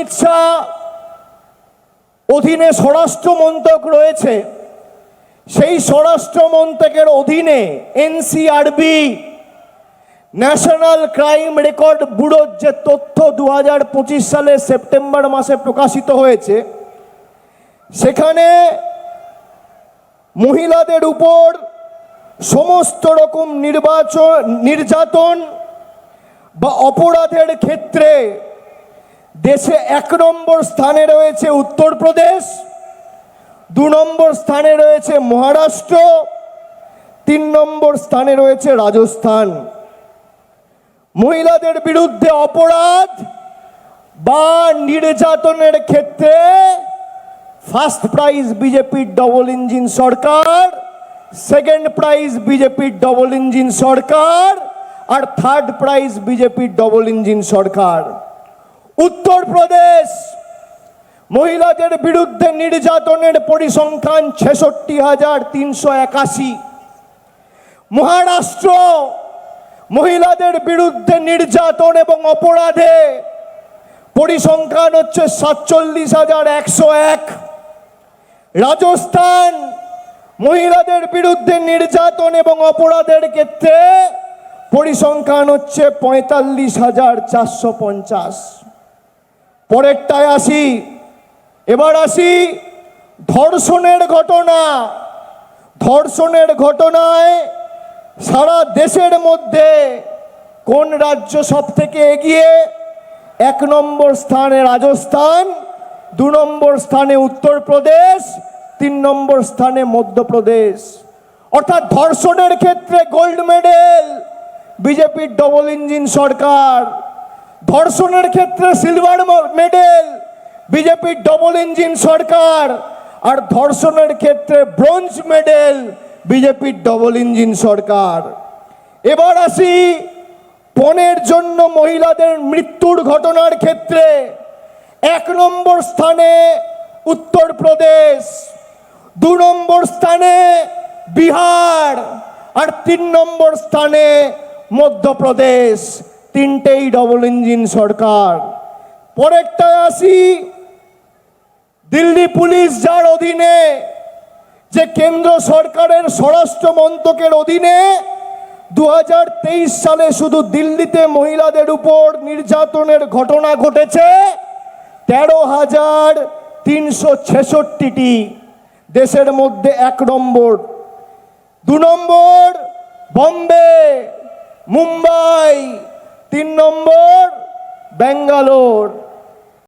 অমিত শাহ অধীনে স্বরাষ্ট্র মন্ত্রক রয়েছে, সেই স্বরাষ্ট্র মন্ত্রকের অধীনে এনসিআরবি ন্যাশনাল ক্রাইম রেকর্ড ব্যুরোর যে তথ্য 2025 সালের সেপ্টেম্বর মাসে প্রকাশিত হয়েছে, সেখানে মহিলাদের উপর সমস্ত রকম নির্যাতন বা অপরাধের ক্ষেত্রে দেশে 1 নম্বর স্থানে রয়েছে উত্তরপ্রদেশ, 2 নম্বর স্থানে রয়েছে মহারাষ্ট্র, 3 নম্বর স্থানে রয়েছে রাজস্থান। মহিলাদের বিরুদ্ধে অপরাধ বা নির্যাতনের ক্ষেত্রে ফার্স্ট প্রাইজ বিজেপির ডবল ইঞ্জিন সরকার, সেকেন্ড প্রাইজ বিজেপির ডবল ইঞ্জিন সরকার, আর থার্ড প্রাইজ বিজেপির ডবল ইঞ্জিন সরকার। উত্তরপ্রদেশ মহিলাদের বিরুদ্ধে নির্যাতনের পরিসংখ্যান 66,381। মহারাষ্ট্র মহিলাদের বিরুদ্ধে নির্যাতন এবং অপরাধে পরিসংখ্যান হচ্ছে 47,101। রাজস্থান মহিলাদের বিরুদ্ধে নির্যাতন এবং অপরাধের ক্ষেত্রে পরিসংখ্যান হচ্ছে 45,450। পরেরটায় আসি, এবার আসি ধর্ষণের ঘটনা। ধর্ষণের ঘটনায় সারা দেশের মধ্যে কোন রাজ্য সব থেকে এগিয়ে? 1 নম্বর স্থানে রাজস্থান, 2 নম্বর স্থানে উত্তরপ্রদেশ, 3 নম্বর স্থানে মধ্যপ্রদেশ। অর্থাৎ ধর্ষণের ক্ষেত্রে গোল্ড মেডেল বিজেপির ডবল ইঞ্জিন সরকার, ধর্ষণের ক্ষেত্রে সিলভার মেডেল বিজেপির ডবল ইঞ্জিন সরকার, আর ধর্ষণের ক্ষেত্রে ব্রোঞ্জ মেডেল বিজেপির ডবল ইঞ্জিন সরকার। এবার আসি পণের জন্য মহিলাদের মৃত্যুর ঘটনার ক্ষেত্রে 1 নম্বর স্থানে উত্তরপ্রদেশ, 2 নম্বর স্থানে বিহার, আর 3 নম্বর স্থানে মধ্যপ্রদেশ। তিনটেই ডবল ইঞ্জিন সরকার। পরেরটায় আসি, দিল্লি পুলিশ যার অধীনে, যে কেন্দ্র সরকারের স্বরাষ্ট্র মন্ত্রকের অধীনে 2023 সালে শুধু দিল্লিতে মহিলাদের উপর নির্যাতনের ঘটনা ঘটেছে 13,366টি। দেশের মধ্যে 1 নম্বর। 2 নম্বর বোম্বে, মুম্বাই, 3 নম্বর ব্যাঙ্গালোর।